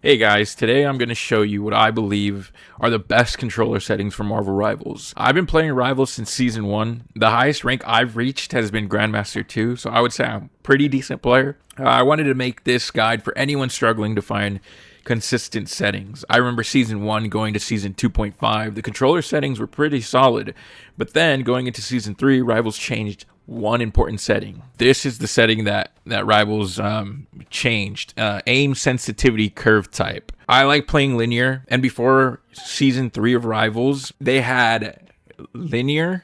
Hey guys, today I'm going to show you what I believe are the best controller settings for Marvel Rivals. I've been playing Rivals since Season 1. The highest rank I've reached has been Grandmaster 2, so I would say I'm a pretty decent player. I wanted to make this guide for anyone struggling to find consistent settings. I remember Season 1 going to Season 2.5. The controller settings were pretty solid, but then going into Season 3, Rivals changed one important setting. This is the setting that Rivals changed. Aim sensitivity curve type. I like playing linear, and before Season 3 of Rivals, they had linear,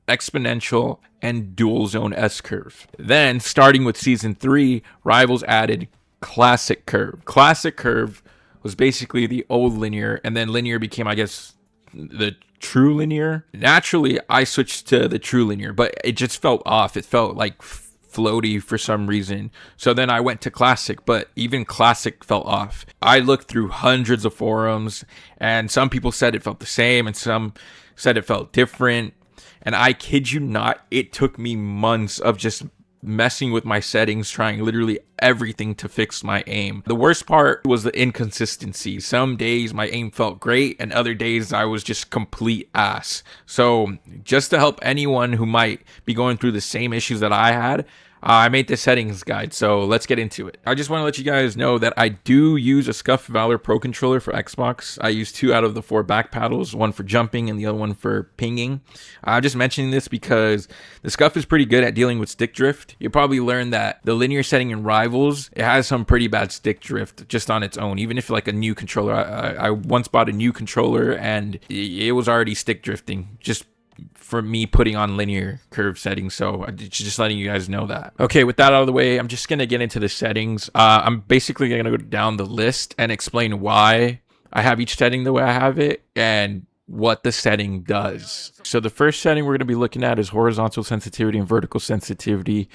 exponential, and dual zone S curve. Then, starting with Season 3, Rivals added classic curve. Classic curve was basically the old linear, and then linear became, I guess, the true linear. Naturally, I switched to the true linear, but it just felt off. It felt like floaty for some reason. So then I went to classic, but even classic felt off. I looked through hundreds of forums, and some people said it felt the same, and some said it felt different. And I kid you not, it took me months of just messing with my settings, trying literally everything to fix my aim. The worst part was the inconsistency. Some days my aim felt great, and other days I was just complete ass. So just to help anyone who might be going through the same issues that I had, I made this settings guide, so let's get into it. I just want to let you guys know that I do use a Scuff Valor Pro controller for Xbox. I use 2 out of the 4 back paddles, one for jumping and the other one for pinging. I'm just mentioning this because the Scuff is pretty good at dealing with stick drift. You probably learned that the linear setting in Rivals, it has some pretty bad stick drift just on its own. Even if like a new controller, I once bought a new controller and it was already stick drifting, just for me putting on linear curve settings. So just letting you guys know that. Okay, with that out of the way, I'm just gonna get into the settings. I'm basically gonna go down the list and explain why I have each setting the way I have it and what the setting does. So the first setting we're gonna be looking at is horizontal sensitivity and vertical sensitivity.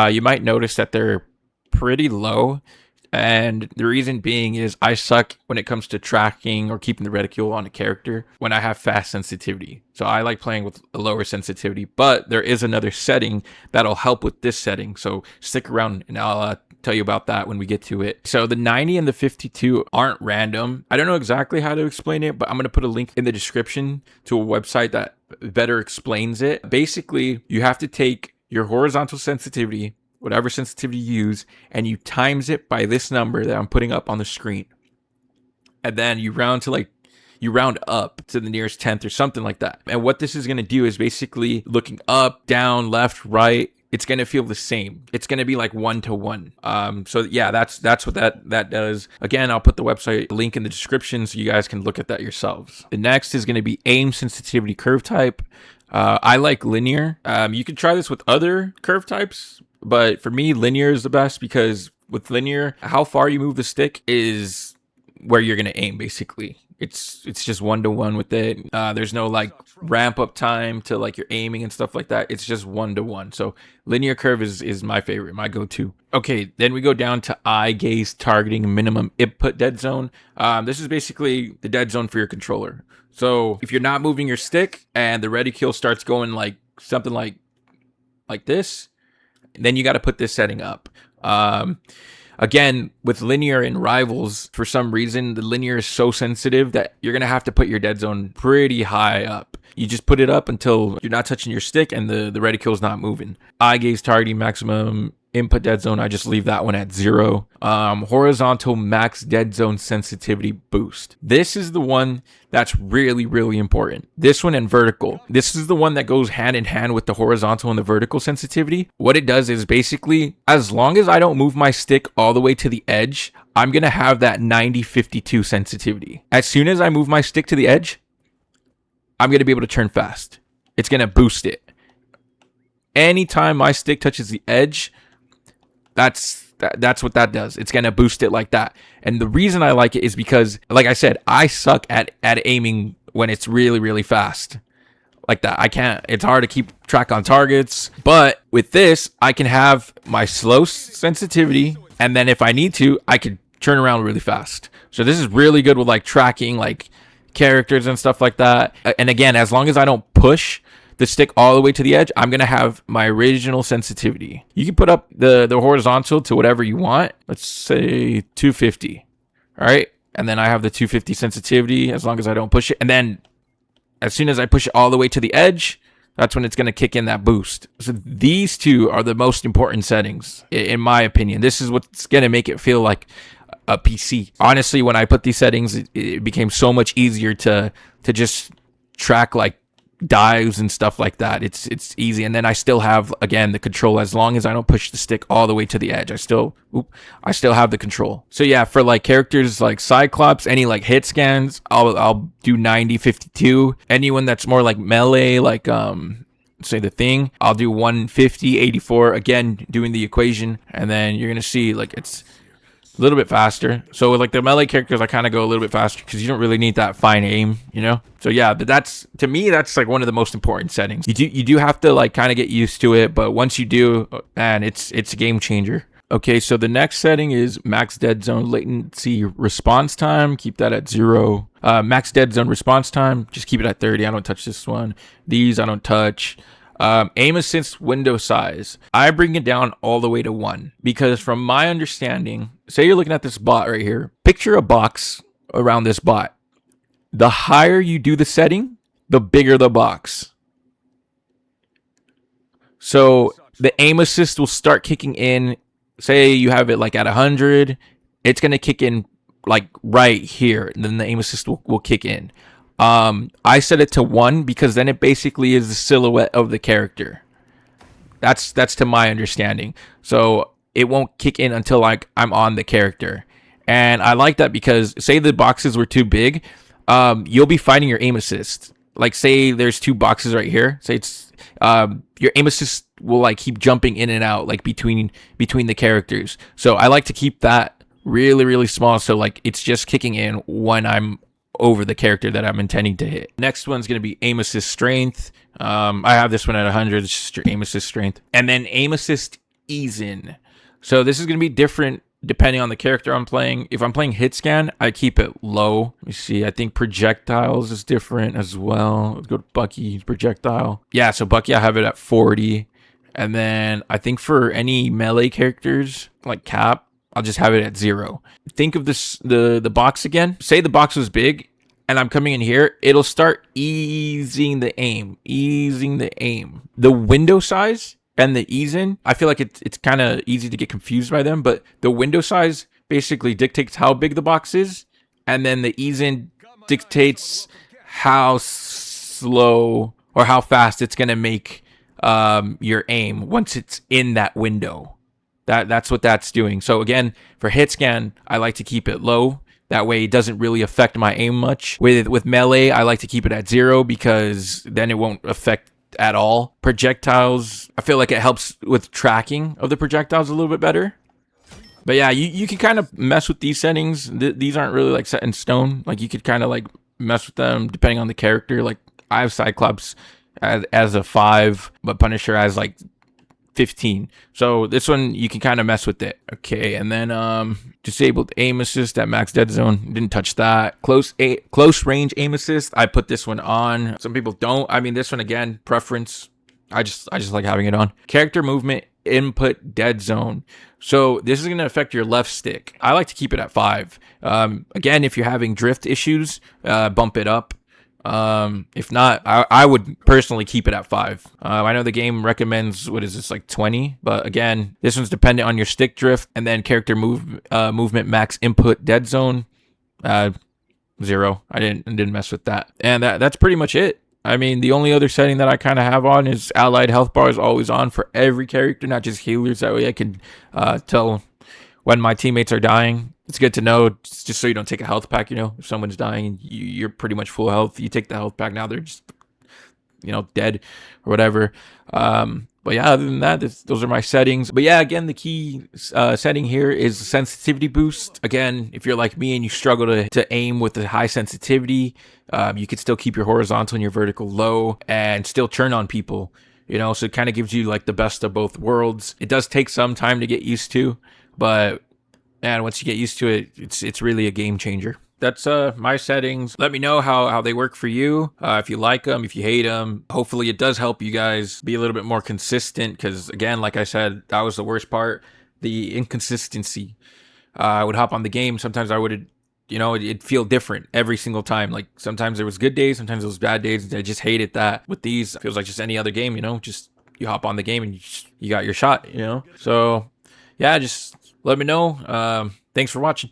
You might notice that they're pretty low, and the reason being is I suck when it comes to tracking or keeping the reticule on a character when I have fast sensitivity. So I like playing with a lower sensitivity, but there is another setting that'll help with this setting. So stick around and I'll tell you about that when we get to it. So the 90 and the 52 aren't random. I don't know exactly how to explain it, but I'm going to put a link in the description to a website that better explains it. Basically, you have to take your horizontal sensitivity, whatever sensitivity you use, and you times it by this number that I'm putting up on the screen. And then you round up to the nearest 10th or something like that. And what this is going to do is basically looking up, down, left, right, it's going to feel the same. It's going to be like 1-to-1. So yeah, that's what that does. Again, I'll put the website link in the description so you guys can look at that yourselves. The next is going to be aim sensitivity curve type. I like linear. You can try this with other curve types, but for me, linear is the best because with linear, how far you move the stick is where you're going to aim, basically. It's just 1-to-1 with it. There's no like ramp up time to like your aiming and stuff like that. It's just 1-to-1. So linear curve is my favorite, my go-to. Okay, then we go down to eye gaze targeting minimum input dead zone. This is basically the dead zone for your controller. So if you're not moving your stick and the reticule starts going like something like this, then you got to put this setting up. Again, with linear and Rivals, for some reason, the linear is so sensitive that you're going to have to put your dead zone pretty high up. You just put it up until you're not touching your stick and the reticule is not moving. Eye gaze targeting maximum input dead zone, I just leave that one at 0. Horizontal max dead zone sensitivity boost. This is the one that's really, really important. This one and vertical. This is the one that goes hand in hand with the horizontal and the vertical sensitivity. What it does is basically, as long as I don't move my stick all the way to the edge, I'm going to have that 90-52 sensitivity. As soon as I move my stick to the edge, I'm going to be able to turn fast. It's going to boost it. Anytime my stick touches the edge, that's what that does. It's going to boost it like that. And the reason I like it is because, like I said, I suck at aiming when it's really, really fast. Like that. I can't. It's hard to keep track on targets. But with this, I can have my slow sensitivity. And then if I need to, I can turn around really fast. So this is really good with like tracking like characters and stuff like that. And again, as long as I don't push the stick all the way to the edge, I'm going to have my original sensitivity. You can put up the horizontal to whatever you want. Let's say 250. All right. And then I have the 250 sensitivity as long as I don't push it. And then as soon as I push it all the way to the edge, that's when it's going to kick in that boost. So these two are the most important settings, in my opinion. This is what's going to make it feel like a PC. Honestly, when I put these settings, it became so much easier to just track like dives and stuff like that. It's easy. And then I still have, again, the control. As long as I don't push the stick all the way to the edge, I still have the control. So yeah, for like characters like Cyclops, any like hit scans, I'll do 90-52. Anyone that's more like melee, like say the Thing, I'll do 150-84. Again, doing the equation, and then you're gonna see like it's a little bit faster. So with like the melee characters, I kind of go a little bit faster because you don't really need that fine aim, you know? So yeah, but that's, to me, that's like one of the most important settings. You do have to like kind of get used to it, but once you do, man, it's a game changer. Okay, so the next setting is max dead zone latency response time. Keep that at 0. Max dead zone response time, just keep it at 30. I don't touch this one. These I don't touch. Aim assist window size, I bring it down all the way to 1, because from my understanding, say you're looking at this bot right here, picture a box around this bot. The higher you do the setting, the bigger the box. So the aim assist will start kicking in. Say you have it like at 100, it's going to kick in like right here, and then the aim assist will kick in. I set it to 1 because then it basically is the silhouette of the character. That's to my understanding. So it won't kick in until like I'm on the character. And I like that because say the boxes were too big, you'll be fighting your aim assist. Like say there's 2 boxes right here. Say it's your aim assist will like keep jumping in and out like between the characters. So I like to keep that really, really small, so like it's just kicking in when I'm over the character that I'm intending to hit. Next one's going to be aim assist strength. I have this one at 100. It's just your aim assist strength. And then aim assist ease in. So this is going to be different depending on the character I'm playing. If I'm playing hit scan, I keep it low. Let me see. I think projectiles is different as well. Let's go to Bucky projectile. Yeah, so Bucky, I have it at 40. And then I think for any melee characters like Cap, I'll just have it at 0. Think of this, the box again. Say the box was big and I'm coming in here, it'll start easing the aim. The window size and the ease in, I feel like it's kind of easy to get confused by them, but the window size basically dictates how big the box is, and then the ease in dictates how slow or how fast it's going to make your aim once it's in that window. That's what that's doing. So again, for hit scan, I like to keep it low. That way it doesn't really affect my aim much. With melee, I like to keep it at 0 because then it won't affect at all. Projectiles, I feel like it helps with tracking of the projectiles a little bit better. But yeah, you can kind of mess with these settings. These aren't really like set in stone. Like you could kind of like mess with them depending on the character. Like I have Cyclops as a 5, but Punisher as like 15. So this one you can kind of mess with it. Okay, and then disabled aim assist at max dead zone, didn't touch that. Close range aim assist, I put this one on. Some people don't. I mean, this one again, preference. I just like having it on. Character movement input dead zone. So this is going to affect your left stick. I like to keep it at 5. Again, if you're having drift issues, bump it up. If not, I would personally keep it at 5. I know the game recommends, what is this, like 20, but again, this one's dependent on your stick drift. And then character movement max input dead zone, 0. I didn't mess with that. And that's pretty much it. I mean, the only other setting that I kind of have on is allied health bar is always on for every character, not just healers. That way I can tell when my teammates are dying. It's good to know, just so you don't take a health pack. You know, if someone's dying, you're pretty much full health. You take the health pack, now they're just, dead or whatever. But yeah, other than that, those are my settings. But yeah, again, the key setting here is the sensitivity boost. Again, if you're like me and you struggle to aim with the high sensitivity, you could still keep your horizontal and your vertical low and still turn on people. So it kind of gives you like the best of both worlds. It does take some time to get used to, but man, once you get used to it, it's really a game changer. That's my settings. Let me know how they work for you. If you like them, if you hate them. Hopefully it does help you guys be a little bit more consistent, because again, like I said, that was the worst part, the inconsistency. I would hop on the game. Sometimes I would it'd feel different every single time. Like sometimes there was good days, sometimes it was bad days. I just hated that. With these, it feels like just any other game, just you hop on the game and you got your shot. So yeah, just let me know. Thanks for watching.